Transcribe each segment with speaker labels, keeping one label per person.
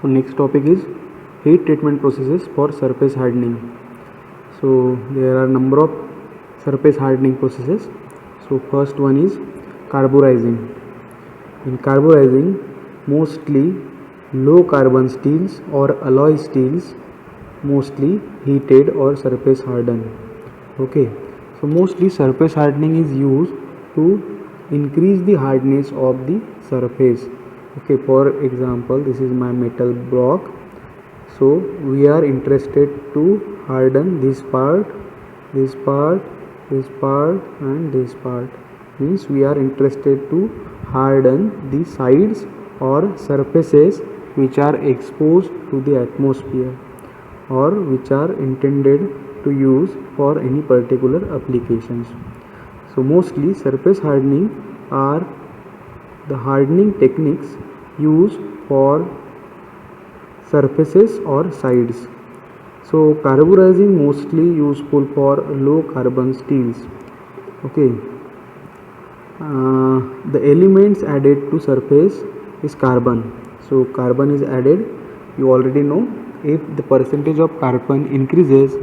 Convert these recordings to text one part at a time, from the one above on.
Speaker 1: So next topic is heat treatment processes for surface hardening. So there are number of surface hardening processes. So first one is carburizing. In carburizing, mostly low carbon steels or alloy steels, mostly heated or surface hardened. Okay, so mostly surface hardening is used to increase the hardness of the surface. Okay, for example, this is my metal block. So we are interested to harden this part, this part, this part and this part. Means we are interested to harden the sides or surfaces which are exposed to the atmosphere or which are intended to use for any particular applications. So mostly surface hardening are the hardening techniques used for surfaces or sides. So carburizing mostly useful for low carbon steels. Okay. The elements added to surface is carbon. So carbon is added. You already know, if the percentage of carbon increases,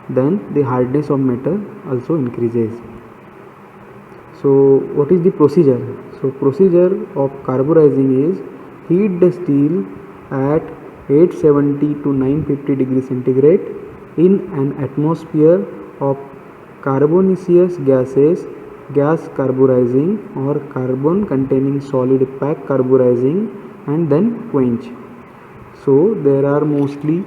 Speaker 1: then the hardness of metal also increases. So what is the procedure? So procedure of carburizing is heat the steel at 870 to 950 degree centigrade in an atmosphere of carbonaceous gases, gas carburizing or carbon containing solid pack carburizing, and then quench. So there are mostly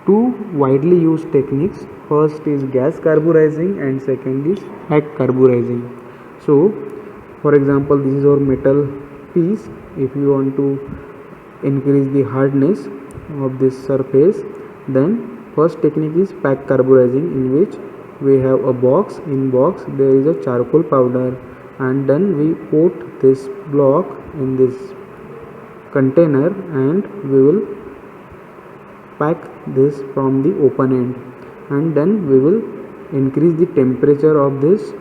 Speaker 1: two widely used techniques. First is gas carburizing and second is pack carburizing. So for example, this is our metal piece. If you want to increase the hardness of this surface, then first technique is pack carburizing, in which we have a box. In box there is a charcoal powder, and then we put this block in this container and we will pack this from the open end, and then we will increase the temperature of this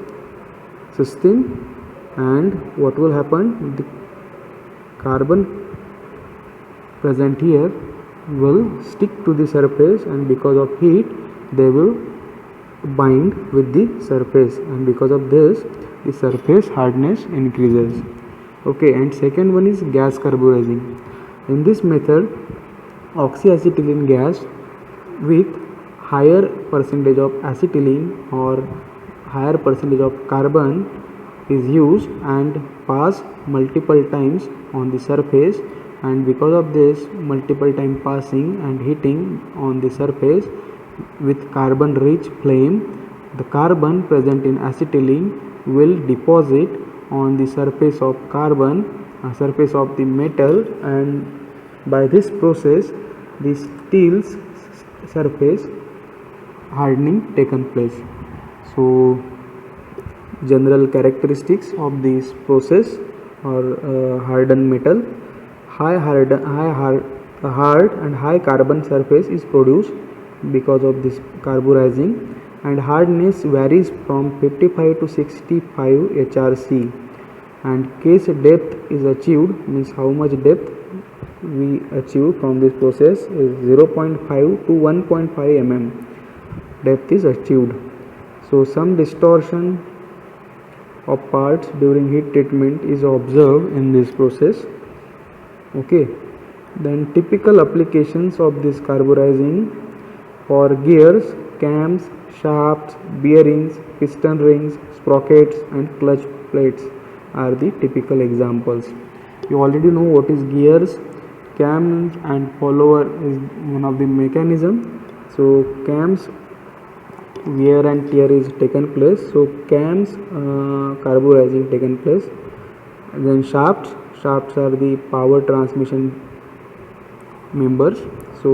Speaker 1: system, and what will happen, the carbon present here will stick to the surface, and because of heat they will bind with the surface, and because of this the surface hardness increases. Okay, and second one is gas carburizing. In this method, oxyacetylene gas with higher percentage of acetylene or higher percentage of carbon is used and pass multiple times on the surface, and because of this multiple time passing and heating on the surface with carbon rich flame, the carbon present in acetylene will deposit on the surface of carbon, surface of the metal, and by this process the steel's surface hardening taken place. So general characteristics of this process or hardened metal: hard and high carbon surface is produced because of this carburizing, and hardness varies from 55 to 65 HRC, and case depth is achieved, means how much depth we achieve from this process is 0.5 to 1.5 mm depth is achieved. So some distortion of parts during heat treatment is observed in this process. Okay, then typical applications of this carburizing: for gears, cams, shafts, bearings, piston rings, sprockets and clutch plates are the typical examples. You already know what is gears. Cams and follower is one of the mechanism. So cams wear and tear is taken place, so cams carburizing taken place. Then shafts are the power transmission members, so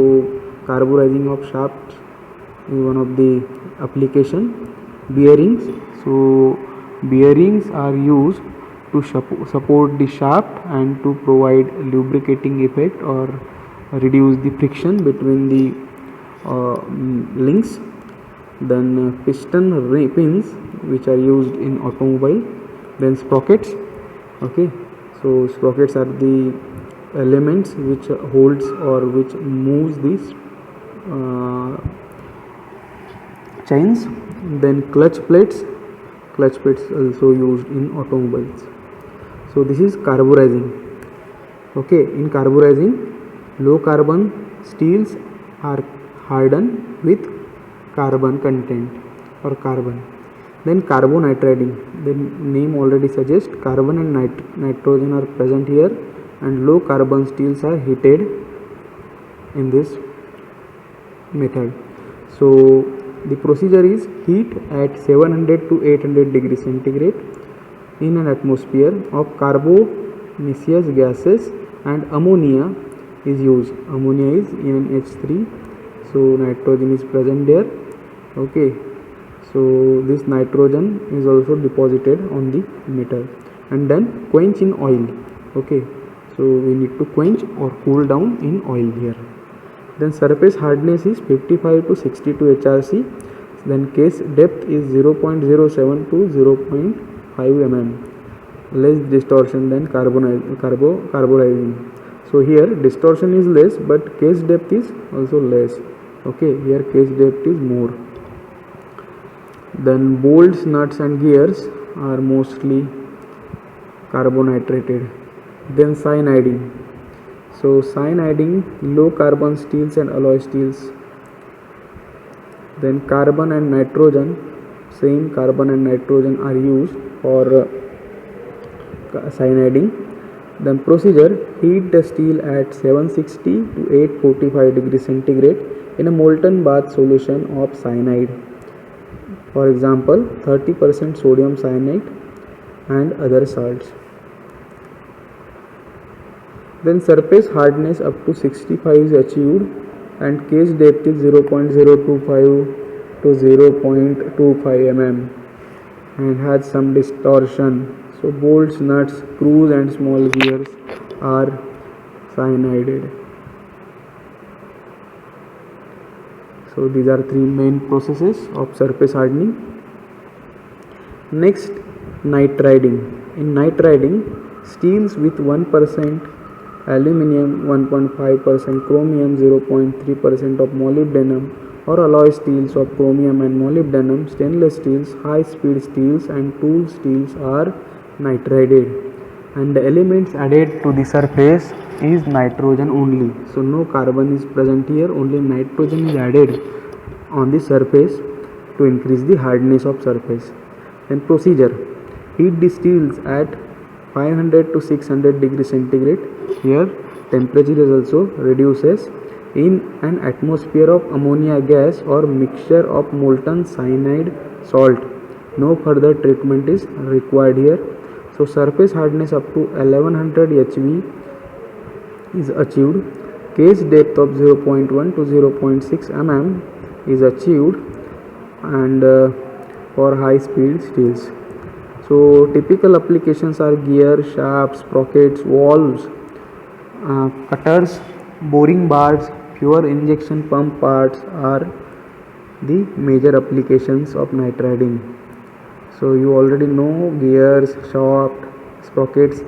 Speaker 1: carburizing of shafts is one of the application. Bearings, so bearings are used to support the shaft and to provide lubricating effect or reduce the friction between the links. Then piston pins, which are used in automobile. Then sprockets. Okay, so sprockets are the elements which holds or which moves these chains. Then clutch plates also used in automobiles. So this is carburizing. Okay, in carburizing, low carbon steels are hardened with carbon content or carbon. Then carbonitriding, the name already suggests carbon and nitrogen are present here, and low carbon steels are heated in this method. So the procedure is heat at 700 to 800 degrees centigrade in an atmosphere of carbonaceous gases, and ammonia is used. Ammonia is NH3, so nitrogen is present there. Okay, so this nitrogen is also deposited on the metal, and then quench in oil. Okay, so we need to quench or cool down in oil here. Then surface hardness is 55 to 62 HRC. Then case depth is 0.07 to 0.5 mm. Less distortion than carburizing. So here distortion is less, but case depth is also less. Okay, here case depth is more. Then bolts, nuts and gears are mostly carbonitrated. Then cyaniding. So cyaniding, low carbon steels and alloy steels. Then carbon and nitrogen, same carbon and nitrogen are used for cyaniding. Then procedure, heat the steel at 760 to 845 degrees centigrade in a molten bath solution of cyanide. For example, 30% sodium cyanide and other salts. Then surface hardness up to 65 is achieved, and case depth is 0.025 to 0.25 mm and has some distortion. So bolts, nuts, screws and small gears are cyanided. So these are three main processes of surface hardening. Next, nitriding. In nitriding, steels with 1% aluminum, 1.5% chromium, 0.3% of molybdenum, or alloy steels of chromium and molybdenum, stainless steels, high speed steels and tool steels are nitrided, and the elements added to the surface is nitrogen only. So no carbon is present here, only nitrogen is added on the surface to increase the hardness of surface. Then procedure, heat the steels at 500 to 600 degrees centigrade. Here temperature is also reduces in an atmosphere of ammonia gas or mixture of molten cyanide salt. No further treatment is required here. So surface hardness up to 1100 HV is achieved. Case depth of 0.1 to 0.6 mm is achieved, and for high speed steels. So typical applications are gear, shafts, sprockets, valves, cutters, boring bars, fuel injection pump parts are the major applications of nitriding. So you already know gears, shaft, sprockets.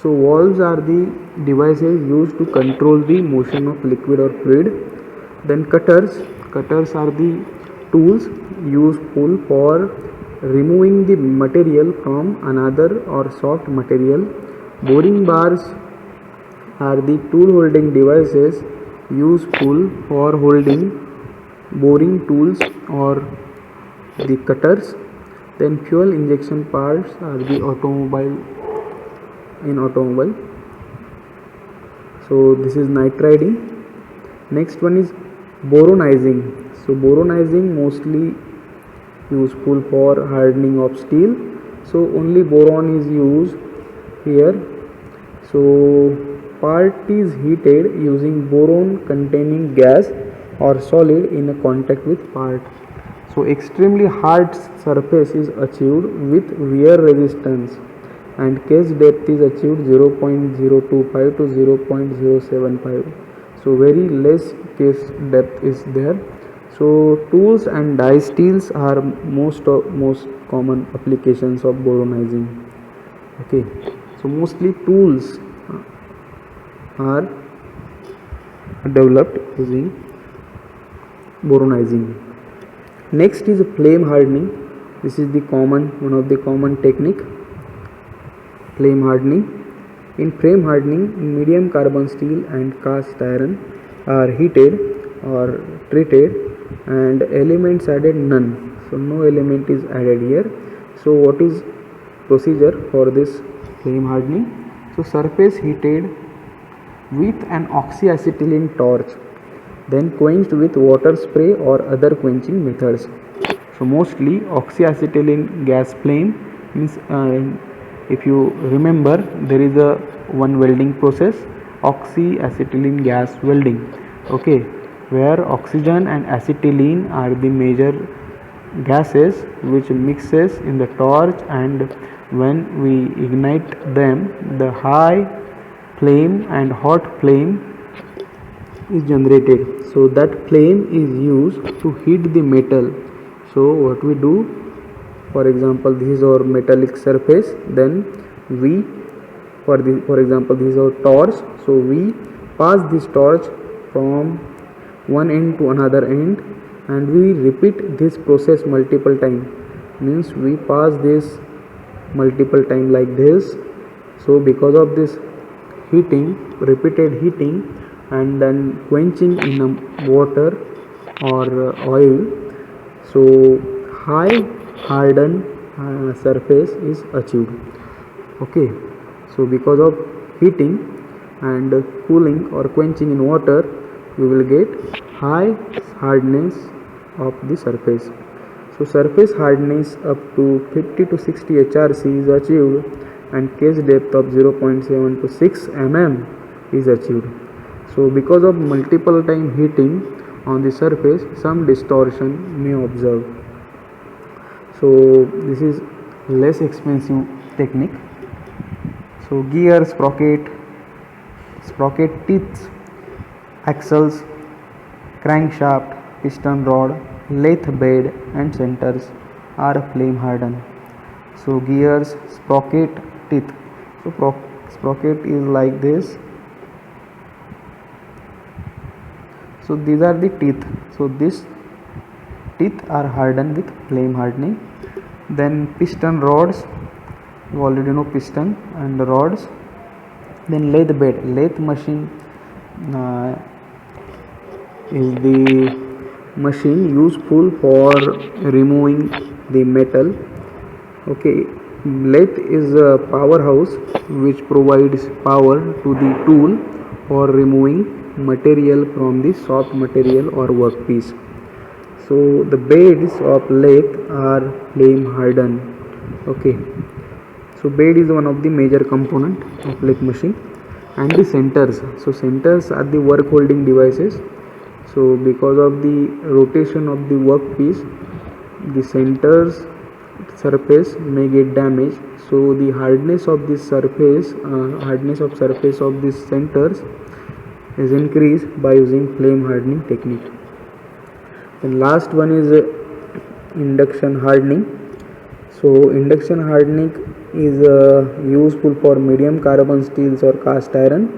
Speaker 1: So valves are the devices used to control the motion of liquid or fluid. Then cutters are the tools useful for removing the material from another or soft material. Boring bars are the tool holding devices useful for holding boring tools or the cutters. Then fuel injection parts are the automobile. So this is nitriding. Next one is boronizing. So boronizing mostly useful for hardening of steel. So only boron is used here. So part is heated using boron containing gas or solid in a contact with part. So extremely hard surface is achieved with wear resistance, and case depth is achieved 0.025 to 0.075. So very less case depth is there. So tools and die steels are most common applications of boronizing. Okay, so mostly tools are developed using boronizing. Next is flame hardening. This is the one of the common technique, flame hardening. In flame hardening, medium carbon steel and cast iron are heated or treated and elements added none. So no element is added here. So what is procedure for this flame hardening? So surface heated with an oxyacetylene torch, then quenched with water spray or other quenching methods. So mostly oxyacetylene gas flame means if you remember, there is a one welding process, oxyacetylene gas welding, okay, where oxygen and acetylene are the major gases which mixes in the torch, and when we ignite them, the high flame and hot flame is generated. So that flame is used to heat the metal. So what we do, for example, this is our metallic surface, then we for example this is our torch, so we pass this torch from one end to another end and we repeat this process multiple times, means we pass this multiple time like this. So because of this heating, repeated heating and then quenching in a water or oil, so high hardened surface is achieved. Okay, so because of heating and cooling or quenching in water, we will get high hardness of the surface. So surface hardness up to 50 to 60 HRC is achieved and case depth of 0.7 to 6 mm is achieved. So because of multiple time heating on the surface, some distortion may observe. So this is less expensive technique. So gear, sprocket teeth, axles, crankshaft, piston rod, lathe bed and centers are flame hardened. So gears, sprocket, teeth. So sprocket is like this. So these are the teeth. So these teeth are hardened with flame hardening. Then piston rods, you already know piston and the rods. Then lathe bed. Lathe machine is the machine useful for removing the metal. Okay, lathe is a powerhouse which provides power to the tool for removing material from the soft material or workpiece. So the beds of lathe are flame hardened. Okay, so bed is one of the major component of lathe machine. And the centers. So centers are the work holding devices. So because of the rotation of the workpiece, the centers surface may get damaged. So the hardness of this surface, of these centers is increased by using flame hardening technique. And last one is induction hardening. So induction hardening is useful for medium carbon steels or cast iron.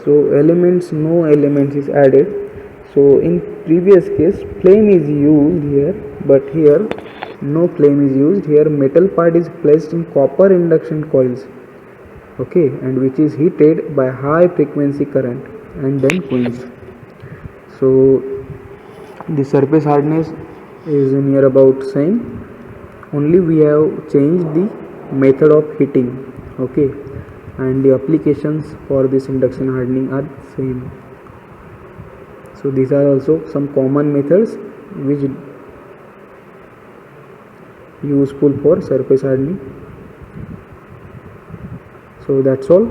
Speaker 1: So no elements is added. So in previous case flame is used here, but here no flame is used. Here metal part is placed in copper induction coils, okay, and which is heated by high frequency current and then quenched. So the surface hardness is near about same, only we have changed the method of heating, okay, and the applications for this induction hardening are same. So these are also some common methods which useful for surface hardening. So that's all.